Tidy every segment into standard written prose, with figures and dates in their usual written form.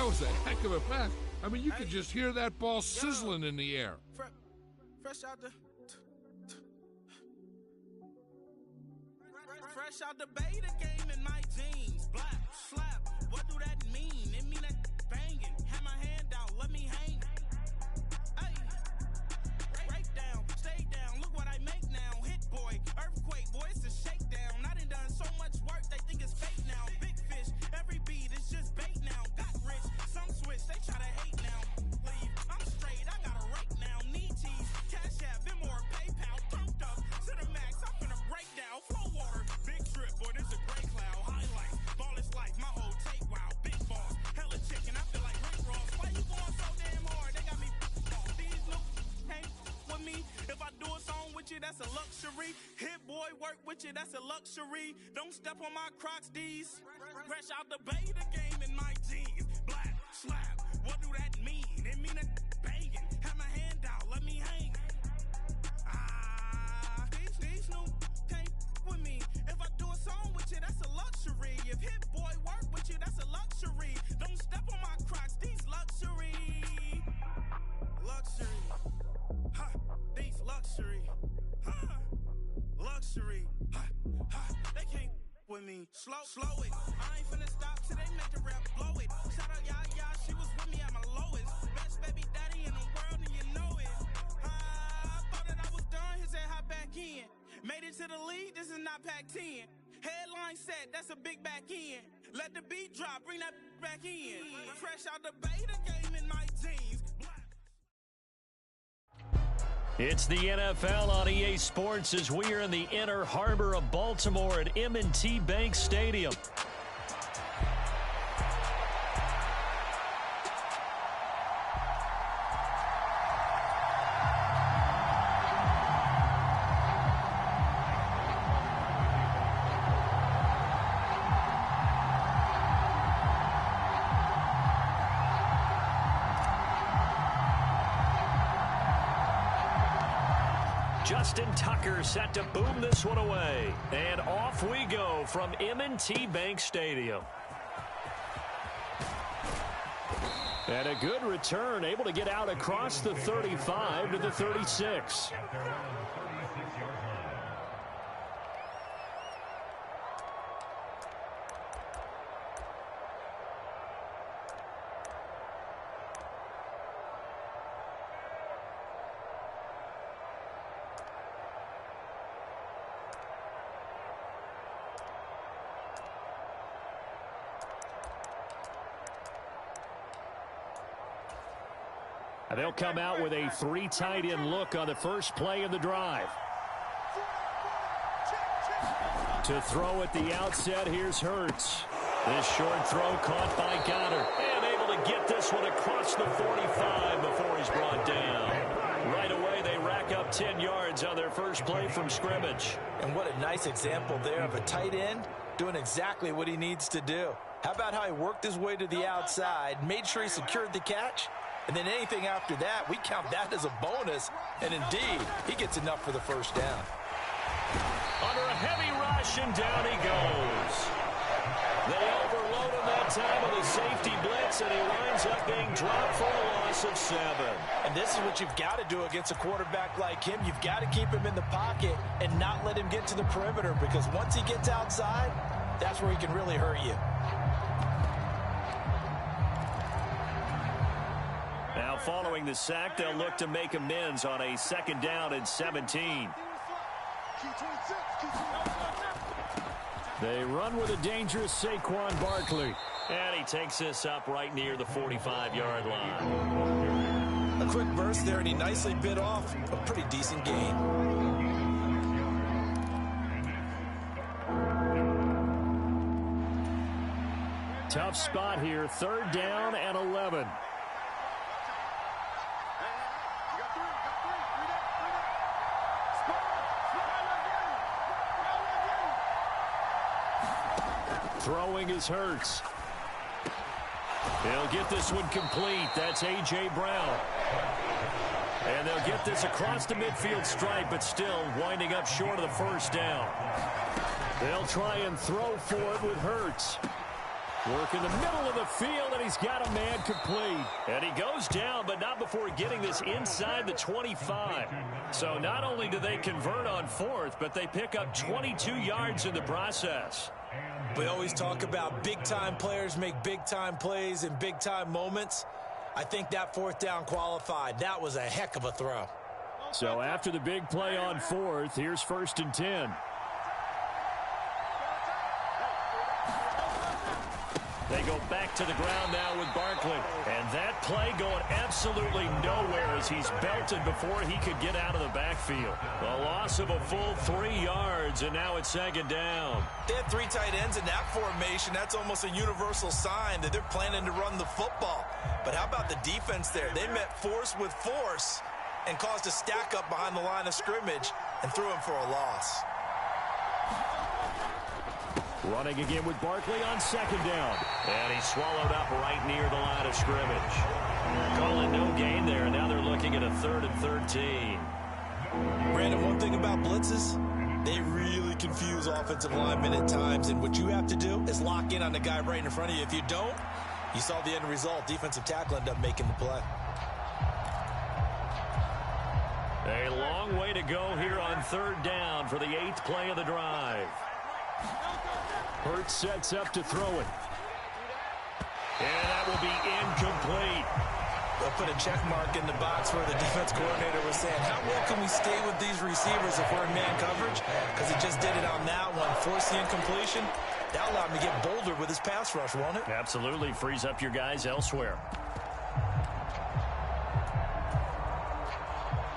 That was a heck of a pass. I mean, you could just hear that ball sizzling in the air. Fresh out the beta game in my jeans. Black, slap, what do that mean? It mean that banging. Have my hand out, let me hang. Hey, break down, stay down, look what I make now. Hit boy, earthquake, boy, it's a shakedown. I done so much work, they think it's fake now. Big fish, every beat is just bait now. Got rich, some switch, they try to hate now. Leave, I'm straight, I got a rake now. Need cheese, cash app, been more PayPal. Thumped up, Cinemax, I'm finna break down. Flow water, big trip, boy, this a gray cloud. Highlights, ball is life, my whole take, wow. Big boss, hella chicken, I feel like Rick Ross. Why you going so damn hard? They got me off. These new can't with me. If I do a song with you, that's a luxury. Hit boy, work with you, that's a luxury. Don't step on my Crocs, D's. Fresh out the beta game in my jeans. Black, slap, what do that mean? It mean that banging. Have my hand out, let me hang. These new can't with me. If I do a song with you, that's a luxury. If hit boy work with you, that's a luxury. Don't step on my Crocs, these luxury. Luxury. Ha, these luxury. Ha, luxury. Ha, ha, they can't with me. Slow it. I ain't finna stop till they make the rap blow it. Shout out Yaya, she was with me at my lowest. Best baby daddy in the world and you know it. I thought that I was done, he said hop back in. Made it to the league, this is not Pac-10. Headline set, that's a big back end. Let the beat drop, bring that back in. Fresh out the beta game in my jeans. It's the NFL on EA Sports as we are in the inner harbor of Baltimore at M&T Bank Stadium. Justin Tucker set to boom this one away. And off we go from M&T Bank Stadium. And a good return, able to get out across the 35 to the 36. They'll come out with a three tight end look on the first play of the drive. To throw at the outset, here's Hurts. This short throw caught by Goddard. And able to get this one across the 45 before he's brought down. Right away, they rack up 10 yards on their first play from scrimmage. And what a nice example there of a tight end doing exactly what he needs to do. How about how he worked his way to the outside, made sure he secured the catch, and then anything after that, we count that as a bonus. And indeed, he gets enough for the first down. Under a heavy rush, and down he goes. They overload him that time with a safety blitz, and he winds up being dropped for a loss of 7. And this is what you've got to do against a quarterback like him. You've got to keep him in the pocket and not let him get to the perimeter, because once he gets outside, that's where he can really hurt you. Now following the sack, they'll look to make amends on a 2nd down and 17. They run with a dangerous Saquon Barkley. And he takes this up right near the 45-yard line. A quick burst there, and he nicely bit off a pretty decent gain. Tough spot here, 3rd down and 11. Throwing is Hurts. He'll get this one complete. That's A.J. Brown. And they'll get this across the midfield stripe, but still winding up short of the first down. They'll try and throw for it with Hurts. Work in the middle of the field, and he's got a man complete. And he goes down, but not before getting this inside the 25. So not only do they convert on fourth, but they pick up 22 yards in the process. We always talk about big-time players make big-time plays in big-time moments. I think that fourth down qualified. That was a heck of a throw. So after the big play on fourth, here's 1st and 10. They go back to the ground now with Barkley. And that play going absolutely nowhere as he's belted before he could get out of the backfield. A loss of a full 3 yards, and now it's 2nd down. They had 3 tight ends in that formation. That's almost a universal sign that they're planning to run the football. But how about the defense there? They met force with force and caused a stack up behind the line of scrimmage and threw him for a loss. Running again with Barkley on 2nd down. And he's swallowed up right near the line of scrimmage. Calling no gain there. Now they're looking at a 3rd and 13. Brandon, one thing about blitzes, they really confuse offensive linemen at times. And what you have to do is lock in on the guy right in front of you. If you don't, you saw the end result. Defensive tackle ended up making the play. A long way to go here on 3rd down for the 8th play of the drive. Hurts sets up to throw it. And that will be incomplete. They'll put a check mark in the box where the defense coordinator was saying, how well can we stay with these receivers if we're in man coverage? Because he just did it on that one. Force the incompletion. That allowed him to get bolder with his pass rush, won't it? Absolutely. Frees up your guys elsewhere.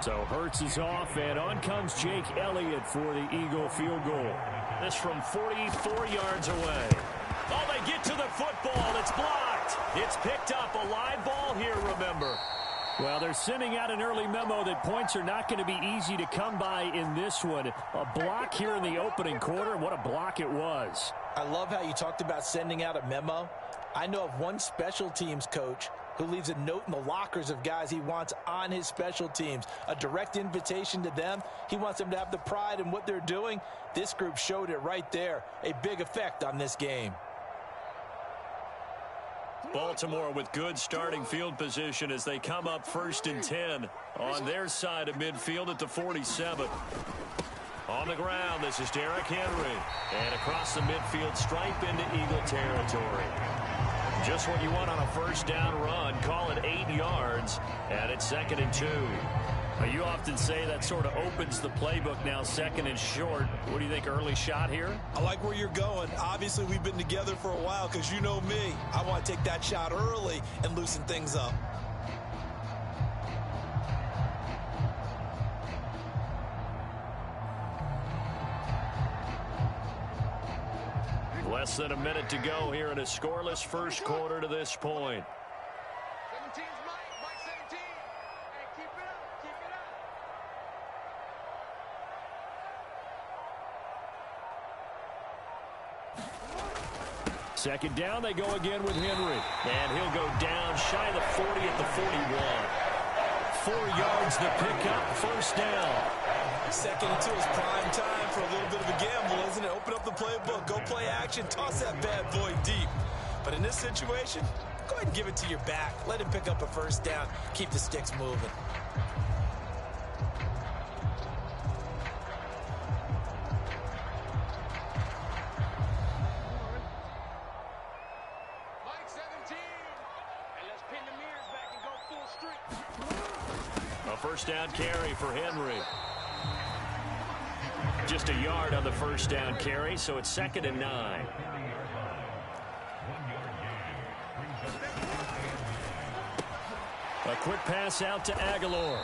So Hurts is off, and on comes Jake Elliott for the Eagle field goal. This from 44 yards away. Oh, they get to the football. It's blocked. It's picked up. A live ball here, remember. Well, they're sending out an early memo that points are not going to be easy to come by in this one. A block here in the opening quarter, and what a block it was. I love how you talked about sending out a memo. I know of one special teams coach who leaves a note in the lockers of guys he wants on his special teams. A direct invitation to them. He wants them to have the pride in what they're doing. This group showed it right there. A big effect on this game. Baltimore with good starting field position as they come up 1st and 10 on their side of midfield at the 47. On the ground, this is Derrick Henry. And across the midfield stripe into Eagle territory. Just what you want on a 1st down run. Call it 8 yards, and it's 2nd and 2. You often say that sort of opens the playbook now, 2nd and short. What do you think, early shot here? I like where you're going. Obviously, we've been together for a while because you know me. I want to take that shot early and loosen things up. Less than a minute to go here in a scoreless first quarter to this point. 17's Mike 17. Hey, keep it up, keep it up. 2nd down, they go again with Henry. And he'll go down shy of the 40 at the 41. 4 yards the pickup, 1st down. 2nd and 2 is prime time for a little bit of a gamble, isn't it? Open up the playbook, go play action, toss that bad boy deep. But in this situation, go ahead and give it to your back. Let him pick up a 1st down. Keep the sticks moving. Mike 17. And let's pin the mirrors back and go full streak. A 1st down carry for Henry. Just a yard on the 1st down carry, so it's 2nd and 9. A quick pass out to Aguilar.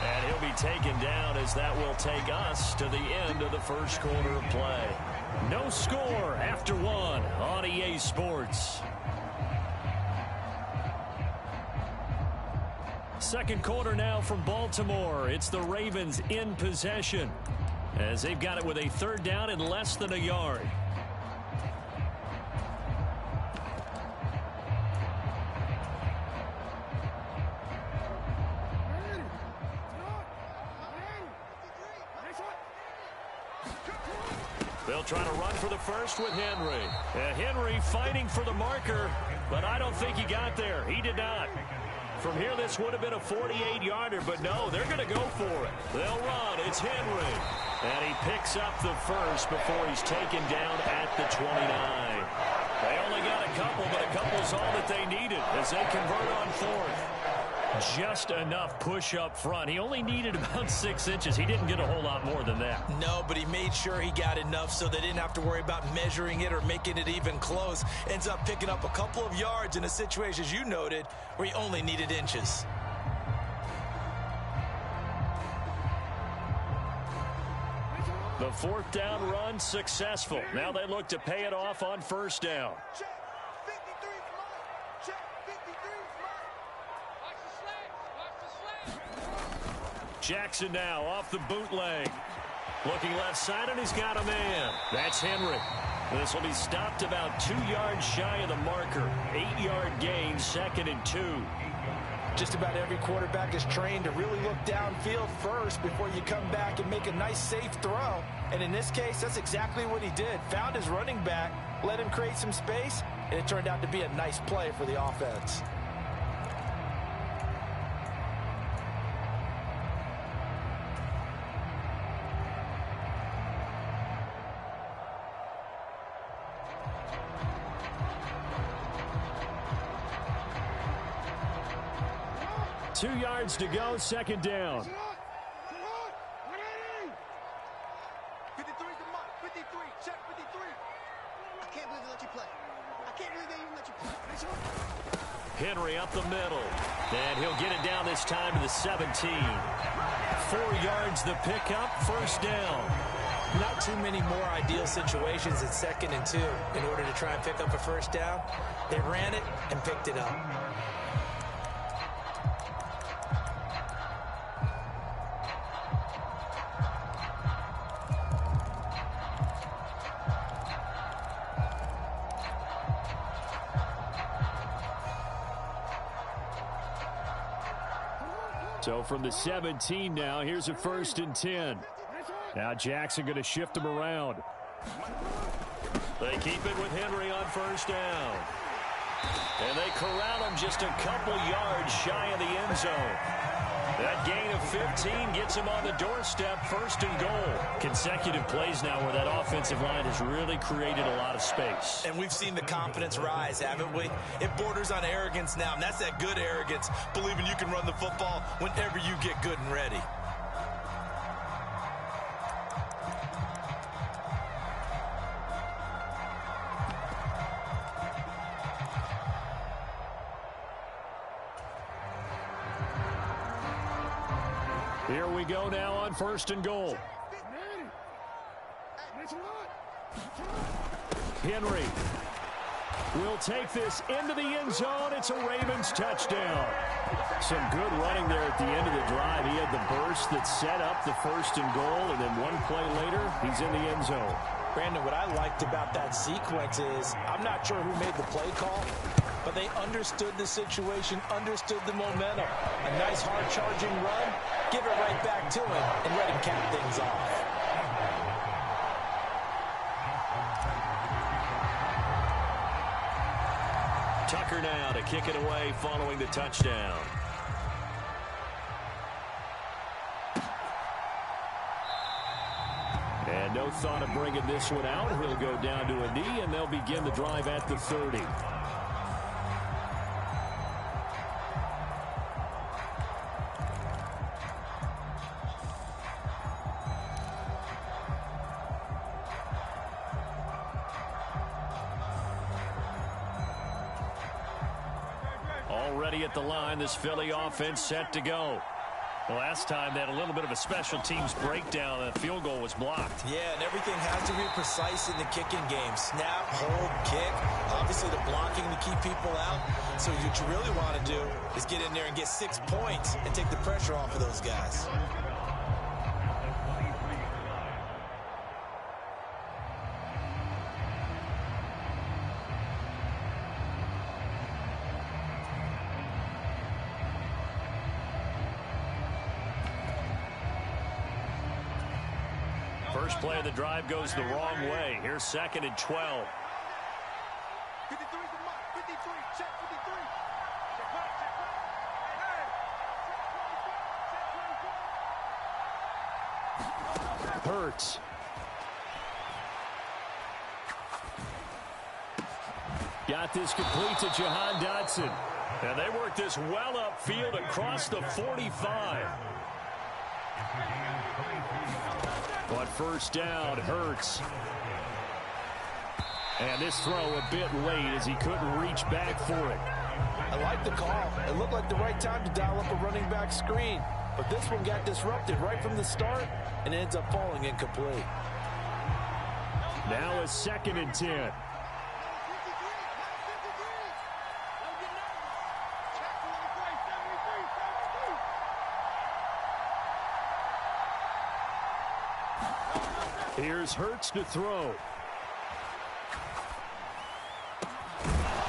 And he'll be taken down as that will take us to the end of the first quarter of play. No score after 1 on EA Sports. Second quarter now from Baltimore. It's the Ravens in possession, as they've got it with a 3rd down and less than a yard. They'll try to run for the first with Henry. Henry fighting for the marker, but I don't think he got there. He did not. From here, this would have been a 48-yarder, but no, they're going to go for it. They'll run. It's Henry. And he picks up the first before he's taken down at the 29. They only got a couple, but a couple's all that they needed as they convert on fourth. Just enough push up front. He only needed about 6 inches. He didn't get a whole lot more than that. No, but he made sure he got enough so they didn't have to worry about measuring it or making it even close. Ends up picking up a couple of yards in a situation, as you noted, where he only needed inches. The fourth down run successful. Now they look to pay it off on first down. Check. 53 is mine. Check. 53 is mine. Watch the sled. Jackson now off the bootleg. Looking left side, and he's got a man. That's Henry. This will be stopped about 2 yards shy of the marker. 8-yard gain, 2nd and 2. Just about every quarterback is trained to really look downfield first before you come back and make a nice, safe throw. And in this case, that's exactly what he did. Found his running back, let him create some space, and it turned out to be a nice play for the offense. Two yards to go, second down. 53 is the mark. 53. Check 53. I can't believe they let you play. I can't believe they even let you play. Henry up the middle. And he'll get it down this time to the 17. 4 yards the pickup, first down. Not too many more ideal situations in 2nd and 2 in order to try and pick up a first down. They ran it and picked it up. So from the 17 now, here's a 1st and 10. Now Jackson going to shift him around. They keep it with Henry on first down. And they corral him just a couple yards shy of the end zone. That gain of 15 gets him on the doorstep, 1st and goal. Consecutive plays now where that offensive line has really created a lot of space. And we've seen the confidence rise, haven't we? It borders on arrogance now, and that's that good arrogance, believing you can run the football whenever you get good and ready. Here we go now on 1st and goal. Henry will take this into the end zone. It's a Ravens touchdown. Some good running there at the end of the drive. He had the burst that set up the 1st and goal, and then one play later, he's in the end zone. Brandon, what I liked about that sequence is I'm not sure who made the play call, but they understood the situation, understood the momentum. A nice hard-charging run, give it right back to him, and let him cap things off. Tucker now to kick it away following the touchdown. And no thought of bringing this one out. He'll go down to a knee, and they'll begin the drive at the 30. Already at the line, this Philly offense set to go. The last time they had a little bit of a special teams breakdown, and the field goal was blocked. Yeah, and everything has to be precise in the kicking game. Snap, hold, kick. Obviously, the blocking to keep people out. So what you really want to do is get in there and get 6 points and take the pressure off of those guys. First play of the drive goes the wrong way. Here's 2nd and 12. 53 is the mark. 53. Check 53. Hurts. Got this complete to Jahan Dotson. And they work this well upfield across the 45. But first down, Hurts. And this throw a bit late as he couldn't reach back for it. I like the call. It looked like the right time to dial up a running back screen. But this one got disrupted right from the start and ends up falling incomplete. Now a 2nd and 10. Here's Hurts to throw.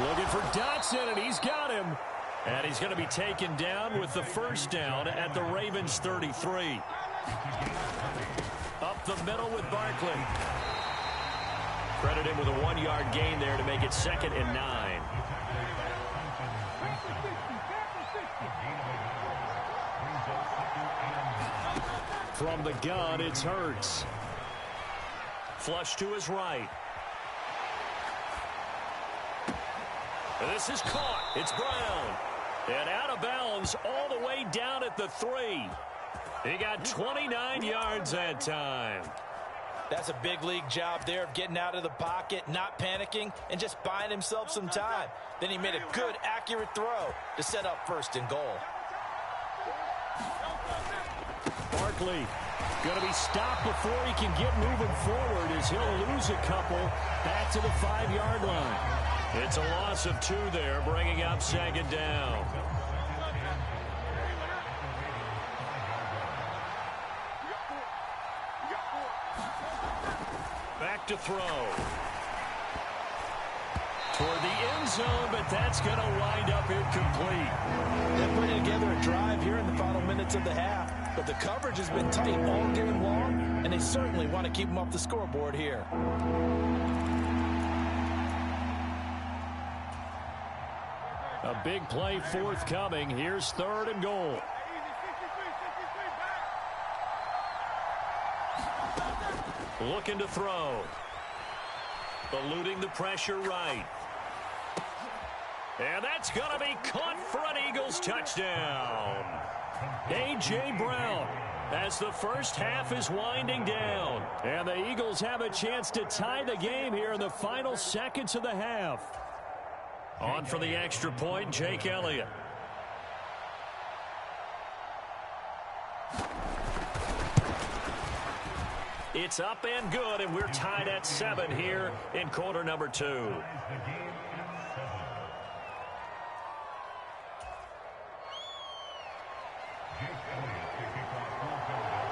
Looking for Dotson, and he's got him. And he's going to be taken down with the first down at the Ravens 33. Up the middle with Barkley. Credit him with a 1-yard gain there to make it 2nd and 9. From the gun, it's Hurts. Flush to his right. And this is caught. It's Brown. And out of bounds all the way down at the 3. He got 29 yards that time. That's a big league job there of getting out of the pocket, not panicking, and just buying himself some time. Then he made a good, accurate throw to set up 1st and goal. Barkley going to be stopped before he can get moving forward as he'll lose a couple back to the 5-yard line. It's a loss of 2 there, bringing up 2nd down. Back to throw. Toward the end zone, but that's going to wind up incomplete. They're putting together a drive here in the final minutes of the half, but the coverage has been tight all game long, and they certainly want to keep them off the scoreboard here. A big play forthcoming. Here's 3rd and goal. Looking to throw. Eluding the pressure right. And that's going to be caught for an Eagles touchdown. A.J. Brown as the first half is winding down. And the Eagles have a chance to tie the game here in the final seconds of the half. On for the extra point, Jake Elliott. It's up and good, and we're tied at 7 here in quarter number 2.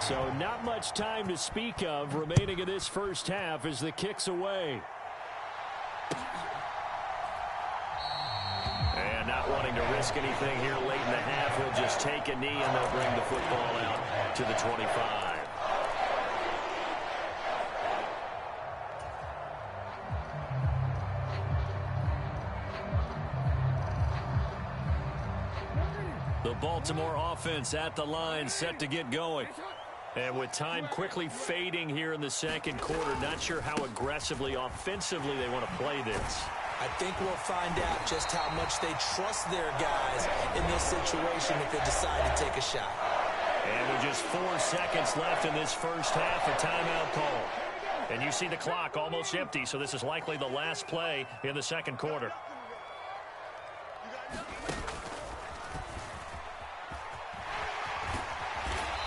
So not much time to speak of remaining in this first half as the kick's away. And not wanting to risk anything here late in the half, he'll just take a knee and they'll bring the football out to the 25. The Baltimore offense at the line, set to get going. And with time quickly fading here in the second quarter, not sure how aggressively, offensively they want to play this. I think we'll find out just how much they trust their guys in this situation if they decide to take a shot. And with just 4 seconds left in this first half, a timeout call. And you see the clock almost empty, so this is likely the last play in the second quarter.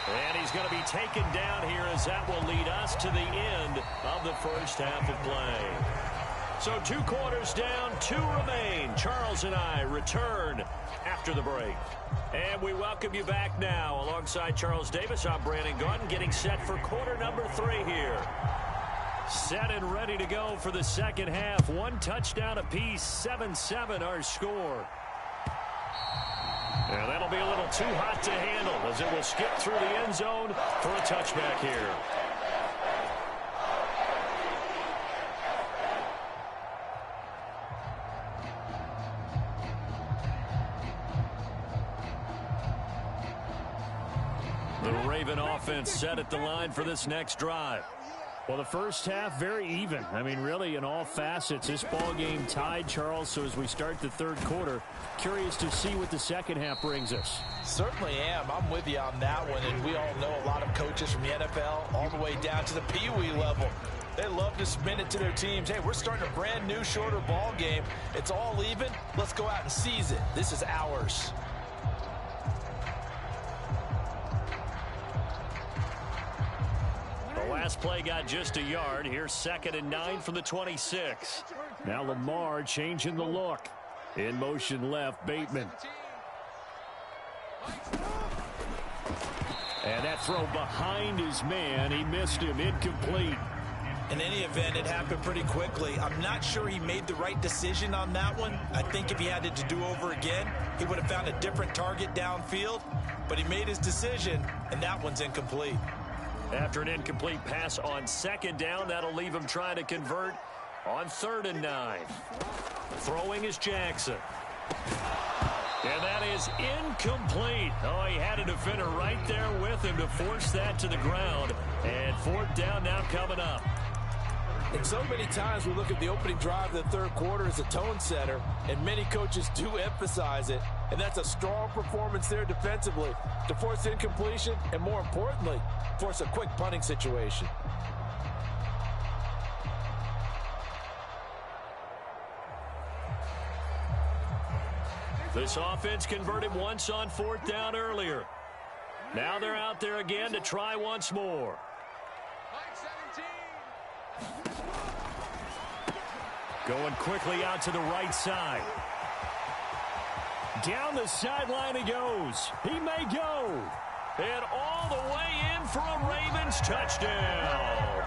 And he's going to be taken down here as that will lead us to the end of the first half of play. So 2 quarters down, 2 remain. Charles and I return after the break. And we welcome you back now. Alongside Charles Davis, I'm Brandon Gunn, getting set for quarter number 3 here. Set and ready to go for the second half. 1 touchdown apiece, 7-7 our score. And that'll be a little too hot to handle as it will skip through the end zone for a touchback here. The Raven offense set at the line for this next drive. Well, the first half, very even. I mean, really, in all facets, this ball game tied, Charles. So as we start the third quarter, curious to see what the second half brings us. Certainly am. I'm with you on that one. And we all know a lot of coaches from the NFL all the way down to the Pee Wee level. They love to spin it to their teams. Hey, we're starting a brand new, shorter ball game. It's all even. Let's go out and seize it. This is ours. The last play got just a yard. Here's 2nd and 9 from the 26. Now Lamar changing the look. In motion left, Bateman. And that throw behind his man. He missed him. Incomplete. In any event, it happened pretty quickly. I'm not sure he made the right decision on that one. I think if he had it to do over again, he would have found a different target downfield. But he made his decision, and that one's incomplete. After an incomplete pass on 2nd down, that'll leave him trying to convert on 3rd and 9. Throwing is Jackson. And that is incomplete. Oh, he had a defender right there with him to force that to the ground. And 4th down now coming up. And so many times we look at the opening drive of the third quarter as a tone setter, and many coaches do emphasize it. And that's a strong performance there defensively to force incompletion and, more importantly, force a quick punting situation. This offense converted once on 4th down earlier. Now they're out there again to try once more. Going quickly out to the right side. Down the sideline he goes. He may go. And all the way in for a Ravens touchdown.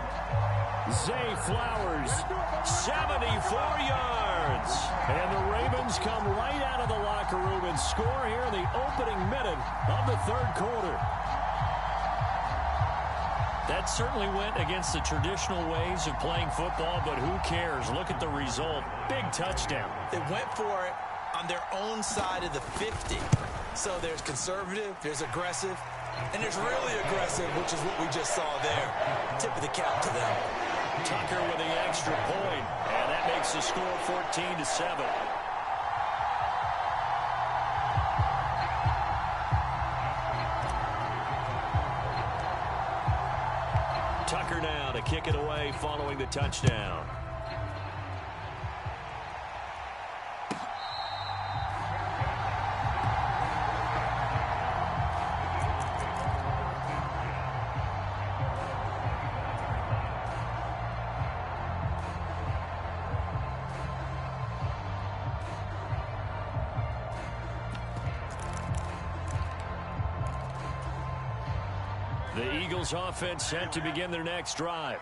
Zay Flowers, 74 yards. And the Ravens come right out of the locker room and score here in the opening minute of the third quarter. That certainly went against the traditional ways of playing football, but who cares? Look at the result. Big touchdown. They went for it on their own side of the 50. So there's conservative, there's aggressive, and there's really aggressive, which is what we just saw there. Tip of the cap to them. Tucker with the extra point, and that makes the score 14-7. Tucker now to kick it away following the touchdown. The Eagles offense set to begin their next drive.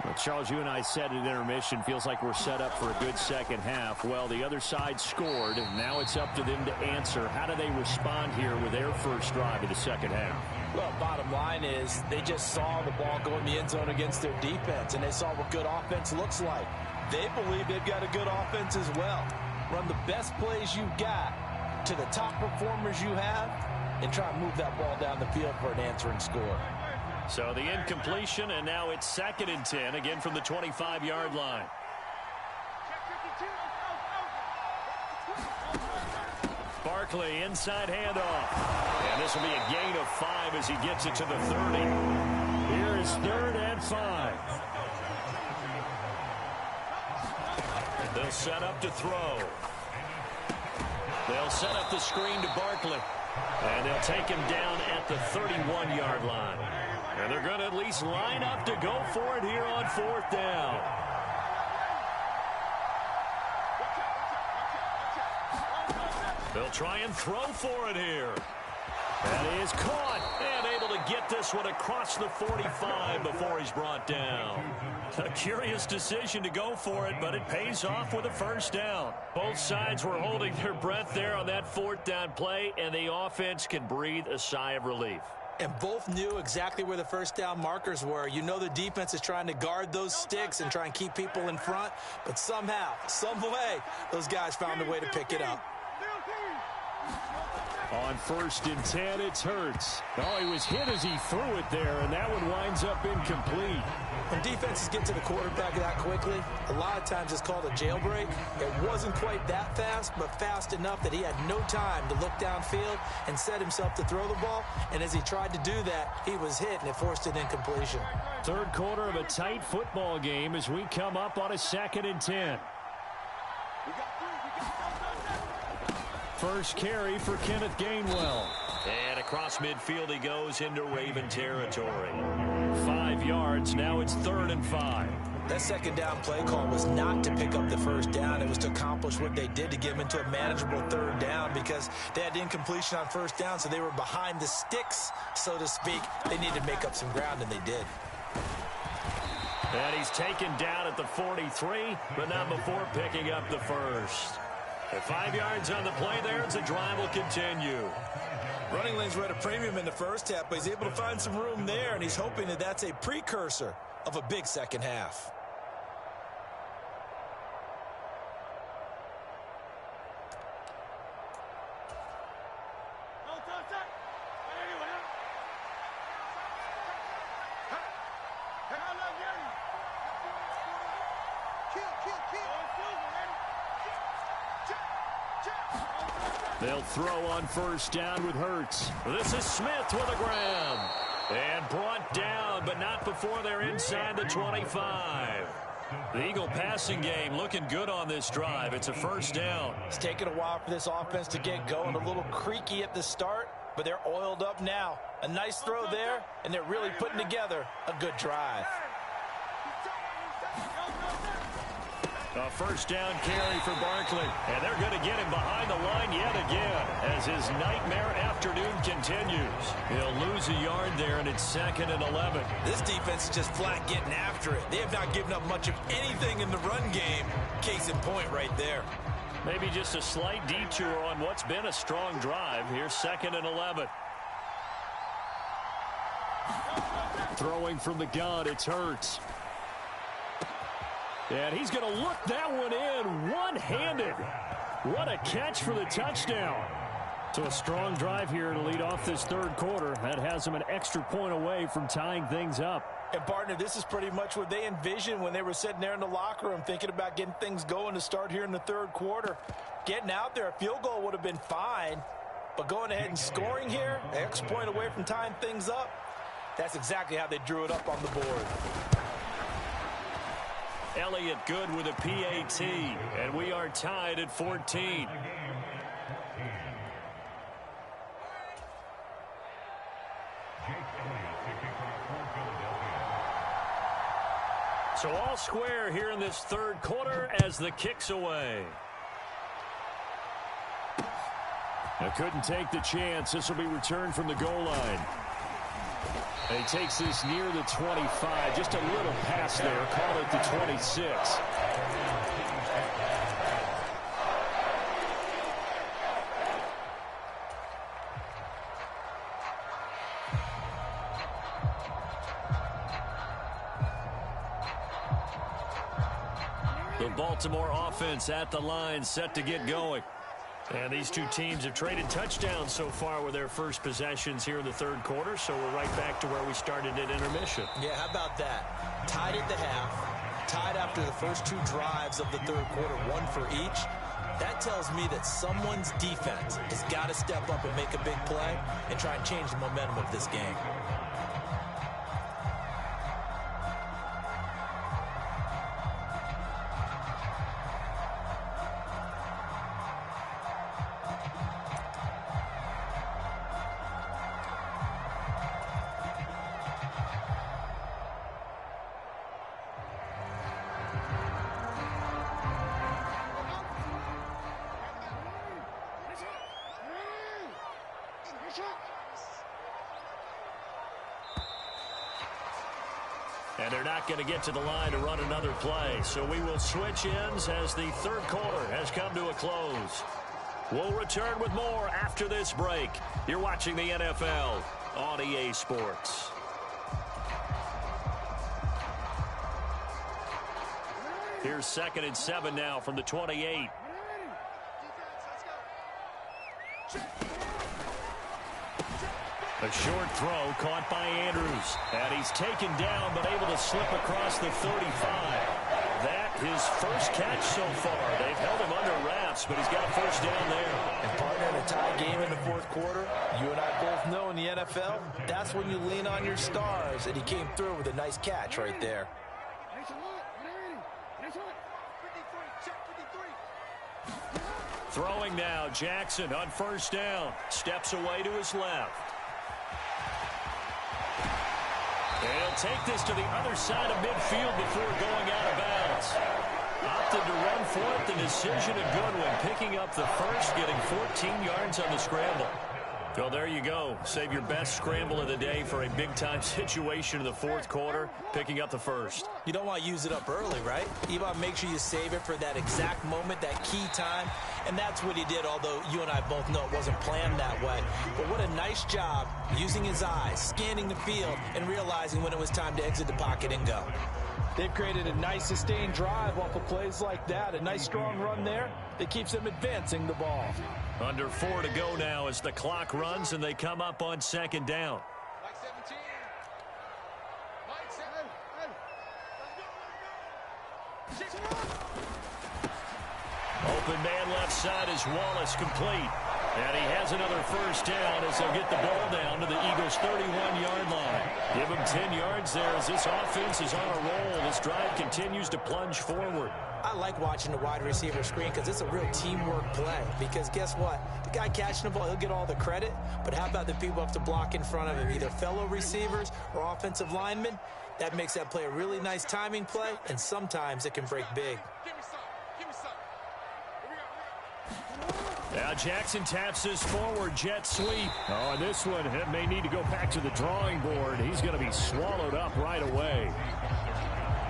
Well, Charles, you and I said at intermission, feels like we're set up for a good second half. Well, the other side scored, and now it's up to them to answer. How do they respond here with their first drive of the second half? Well, bottom line is they just saw the ball go in the end zone against their defense, and they saw what good offense looks like. They believe they've got a good offense as well. Run the best plays you've got to the top performers you have, and try and move that ball down the field for an answering score. So the incompletion, and now it's 2nd and 10, again from the 25-yard line. Barkley, inside handoff. And this will be a gain of 5 as he gets it to the 30. Here is 3rd and 5. They'll set up to throw. They'll set up the screen to Barkley. And they'll take him down at the 31-yard line. And they're going to at least line up to go for it here on 4th down. They'll try and throw for it here. That is caught. And able to get this one across the 45 before he's brought down. A curious decision to go for it, but it pays off with a first down. Both sides were holding their breath there on that 4th down play, and the offense can breathe a sigh of relief. And both knew exactly where the first down markers were. You know the defense is trying to guard those sticks and try and keep people in front, but somehow, some way, those guys found a way to pick it up. On 1st and 10, it's Hurts. Oh, he was hit as he threw it there, and that one winds up incomplete. When defenses get to the quarterback that quickly, a lot of times it's called a jailbreak. It wasn't quite that fast, but fast enough that he had no time to look downfield and set himself to throw the ball. And as he tried to do that, he was hit, and it forced an incompletion. Third quarter of a tight football game as we come up on a 2nd and 10. First carry for Kenneth Gainwell. And across midfield he goes into Raven territory. 5 yards. Now it's 3rd and 5. That second down play call was not to pick up the first down. It was to accomplish what they did to get them into a manageable 3rd down because they had incompletion on 1st down, so they were behind the sticks, so to speak. They needed to make up some ground, and they did. And he's taken down at the 43, but not before picking up the first. At 5 yards on the play there, as the drive will continue. Running lanes were at a premium in the first half, but he's able to find some room there, and he's hoping that that's a precursor of a big second half. They'll throw on 1st down with Hurts. This is Smith with a grab. And brought down, but not before they're inside the 25. The Eagle passing game looking good on this drive. It's a 1st down. It's taken a while for this offense to get going. A little creaky at the start, but they're oiled up now. A nice throw there, and they're really putting together a good drive. A 1st down carry for Barkley. And they're going to get him behind the line yet again as his nightmare afternoon continues. He'll lose a yard there, and it's 2nd and 11. This defense is just flat getting after it. They have not given up much of anything in the run game. Case in point right there. Maybe just a slight detour on what's been a strong drive. Here's 2nd and 11. Throwing from the gun, it's Hurts. And he's going to look that one in one-handed. What a catch for the touchdown. So a strong drive here to lead off this 3rd quarter. That has him an extra point away from tying things up. And, partner, this is pretty much what they envisioned when they were sitting there in the locker room thinking about getting things going to start here in the 3rd quarter. Getting out there, a field goal would have been fine. But going ahead and scoring here, an extra point away from tying things up, that's exactly how they drew it up on the board. Elliott good with a PAT, and we are tied at 14. So all square here in this 3rd quarter as the kick's away. I couldn't take the chance. This will be returned from the goal line. And he takes this near the 25. Just a little pass there. Call it the 26. The Baltimore offense at the line, set to get going. And these two teams have traded touchdowns so far with their first possessions here in the 3rd quarter, so we're right back to where we started at intermission. Yeah, how about that? Tied at the half, tied after the first 2 drives of the 3rd quarter, 1 for each. That tells me that someone's defense has got to step up and make a big play and try and change the momentum of this game. And they're not going to get to the line to run another play. So we will switch ends as the 3rd quarter has come to a close. We'll return with more after this break. You're watching the NFL on EA Sports. Here's 2nd and 7 now from the 28. A short throw caught by Andrews. And he's taken down but able to slip across the 35. That his first catch so far. They've held him under wraps, but he's got a first down there. And partner, in a tie game in the fourth quarter, you and I both know in the NFL, that's when you lean on your stars. And he came through with a nice catch right there. Throwing now, Jackson on first down. Steps away to his left. And he'll take this to the other side of midfield before going out of bounds. Opted to run for it. The decision a good one. Picking up the first, getting 14 yards on the scramble. Well, there you go. Save your best scramble of the day for a big-time situation in the fourth quarter, picking up the first. You don't want to use it up early, right? You want to make sure you save it for that exact moment, that key time. And that's what he did, although you and I both know it wasn't planned that way. But what a nice job using his eyes, scanning the field, and realizing when it was time to exit the pocket and go. They've created a nice sustained drive off of plays like that. A nice strong run there that keeps them advancing the ball. Under 4 to go now as the clock runs and they come up on second down. Open man left side is Wallace, complete. And he has another first down as they'll get the ball down to the Eagles' 31-yard line. Give them 10 yards there as this offense is on a roll. This drive continues to plunge forward. I like watching the wide receiver screen because it's a real teamwork play. Because guess what? The guy catching the ball, he'll get all the credit. But how about the people who have to block in front of him, either fellow receivers or offensive linemen? That makes that play a really nice timing play, and sometimes it can break big. Now Jackson taps this forward jet sweep. Oh, and this one may need to go back to the drawing board. He's going to be swallowed up right away.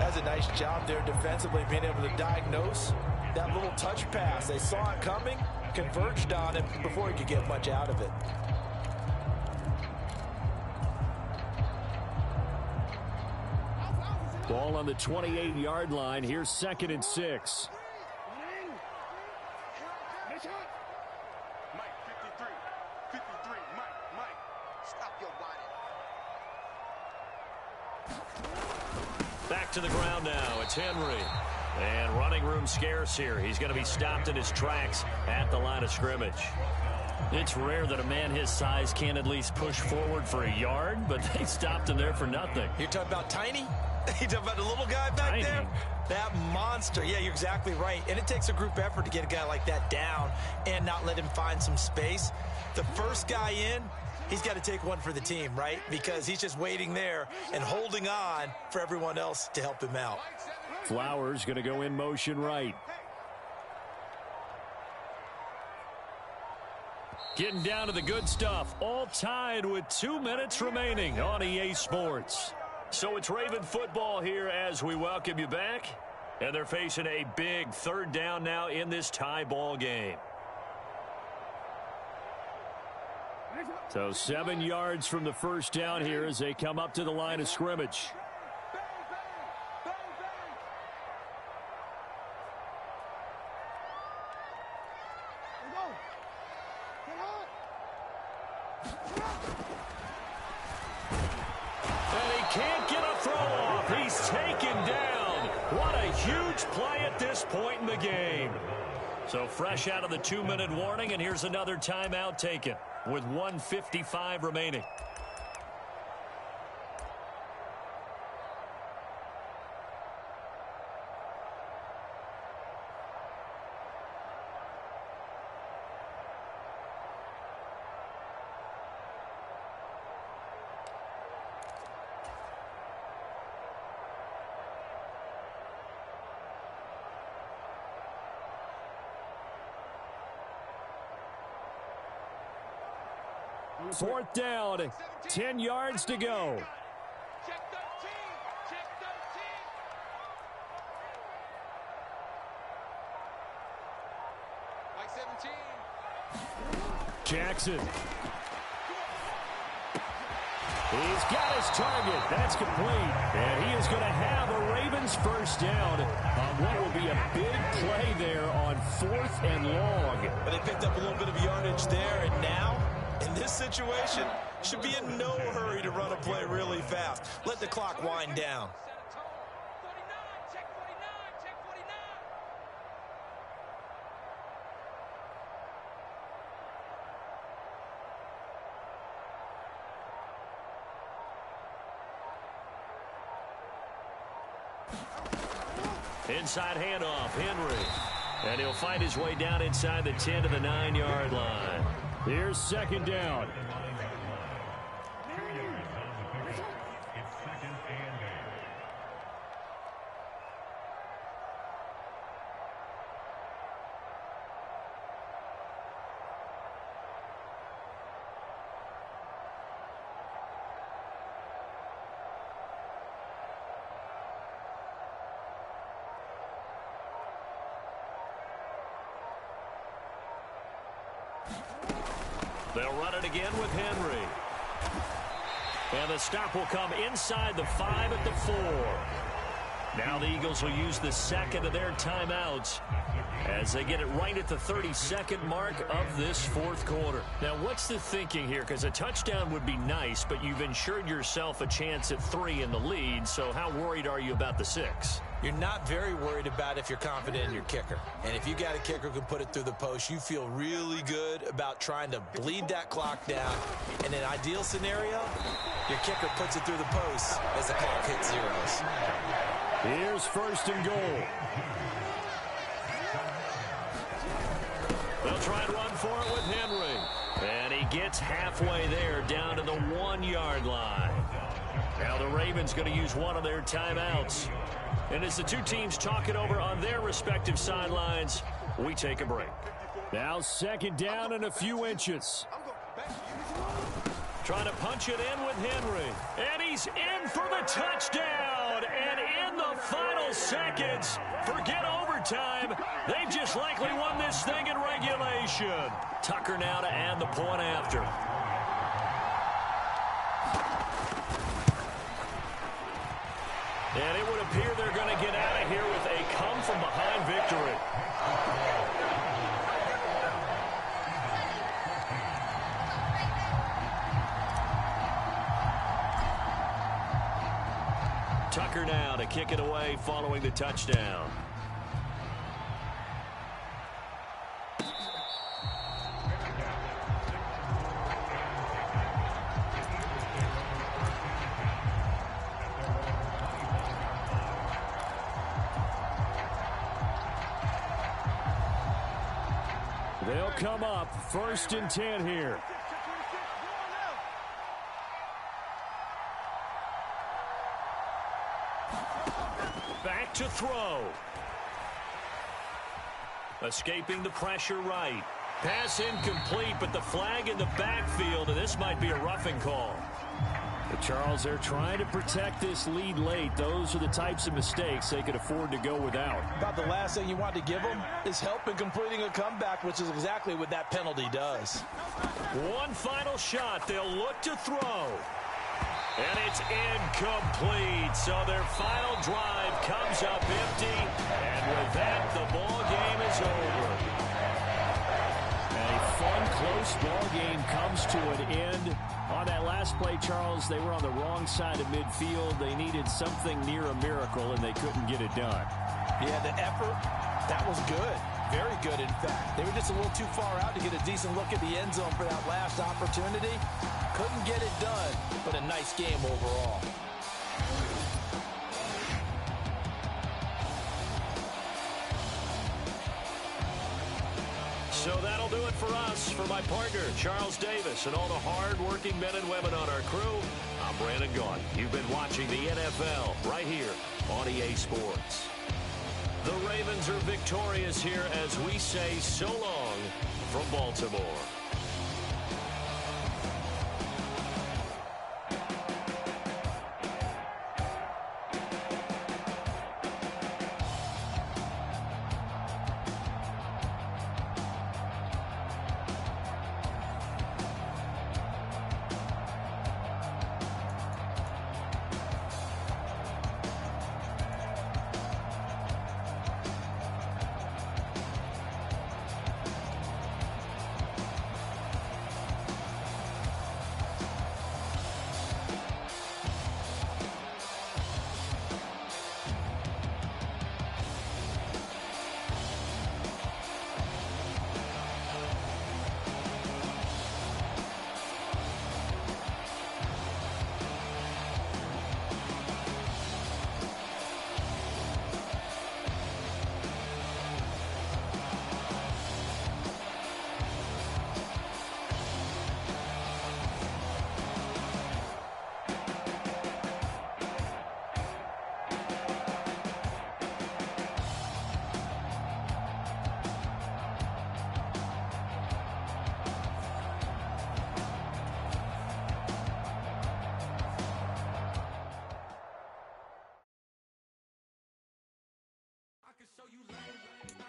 That's a nice job there defensively, being able to diagnose that little touch pass. They saw it coming, converged on it before he could get much out of it. Ball on the 28-yard line. Here's 2nd and 6. Back to the ground now. It's Henry. And running room scarce here. He's going to be stopped in his tracks at the line of scrimmage. It's rare that a man his size can't at least push forward for a yard, but they stopped him there for nothing. You're talking about Tiny? You're talking about the little guy back there? That monster. Yeah, you're exactly right. And it takes a group effort to get a guy like that down and not let him find some space. The first guy in, he's got to take one for the team, right? Because he's just waiting there and holding on for everyone else to help him out. Flowers going to go in motion right. Getting down to the good stuff. All tied with 2 minutes remaining on EA Sports. So it's Raven football here as we welcome you back. And they're facing a big third down now in this tie ball game. So 7 yards from the first down here as they come up to the line of scrimmage. And he can't get a throw off. He's taken down. What a huge play at this point in the game. So fresh out of the 2-minute warning, and here's another timeout taken with 1:55 remaining. Fourth down, 10 yards to go. Check 13. Check 13. Like 17. Jackson. He's got his target. That's complete. And he is going to have a Ravens first down on what will be a big play there on 4th and long. But they picked up a little bit of yardage there, and now, in this situation, should be in no hurry to run a play really fast. Let the clock wind down. Inside handoff, Henry. And he'll find his way down inside the 10 to the 9-yard line. Here's 2nd down. They'll run it again with Henry. And the stop will come inside the 5 at the 4. Now the Eagles will use the 2nd of their timeouts as they get it right at the 32nd mark of this 4th quarter. Now, what's the thinking here? Because a touchdown would be nice, but you've ensured yourself a chance at 3 in the lead, so how worried are you about the 6? You're not very worried about if you're confident in your kicker. And if you got a kicker who can put it through the post, you feel really good about trying to bleed that clock down. In an ideal scenario, your kicker puts it through the post as the clock hits zeros. Here's 1st and goal. They'll try and run for it with Henry. And he gets halfway there down to the 1-yard line. Now the Ravens going to use one of their timeouts. And as the two teams talk it over on their respective sidelines, we take a break. Now 2nd down and a few inches. Trying to punch it in with Henry. And he's in for the touchdown. And in the final seconds, forget overtime. They've just likely won this thing in regulation. Tucker now to add the point after. And it would appear they're going to get out of here with a come-from-behind victory. Tucker now to kick it away following the touchdown. They'll come up 1st and 10 here. Back to throw. Escaping the pressure right. Pass incomplete, but the flag in the backfield, and this might be a roughing call. But Charles, they're trying to protect this lead late. Those are the types of mistakes they could afford to go without. About the last thing you want to give them is help in completing a comeback, which is exactly what that penalty does. One final shot. They'll look to throw. And it's incomplete. So their final drive comes up empty. And with that, the ball game is over. A fun, close ball game comes to an end. On that last play, Charles, they were on the wrong side of midfield. They needed something near a miracle, and they couldn't get it done. Yeah, the effort, that was good. Very good, in fact. They were just a little too far out to get a decent look at the end zone for that last opportunity. Couldn't get it done, but a nice game overall. So that'll do it for us. For my partner, Charles Davis, and all the hard-working men and women on our crew, I'm Brandon Gaudin. You've been watching the NFL right here on EA Sports. The Ravens are victorious here as we say so long from Baltimore.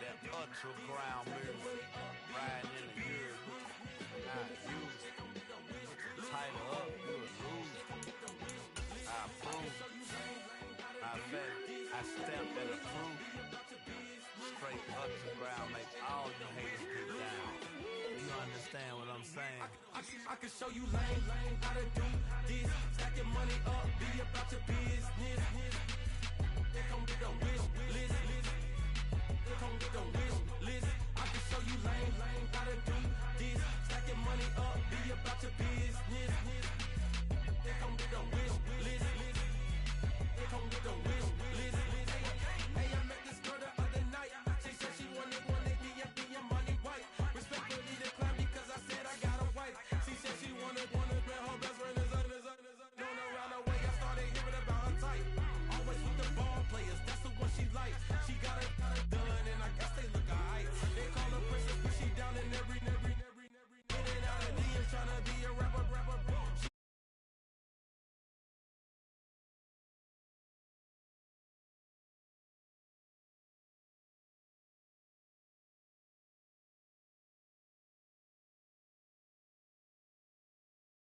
That ultra ground move, riding in the years, I use it. Tighten up, you'll lose. I approve. I bet I stepped and approved. Straight ultra ground makes all you haters get down. You understand what I'm saying? I can show you lame how to do this. Stack your money up, be about your business. They come with a wish list. They come with a wish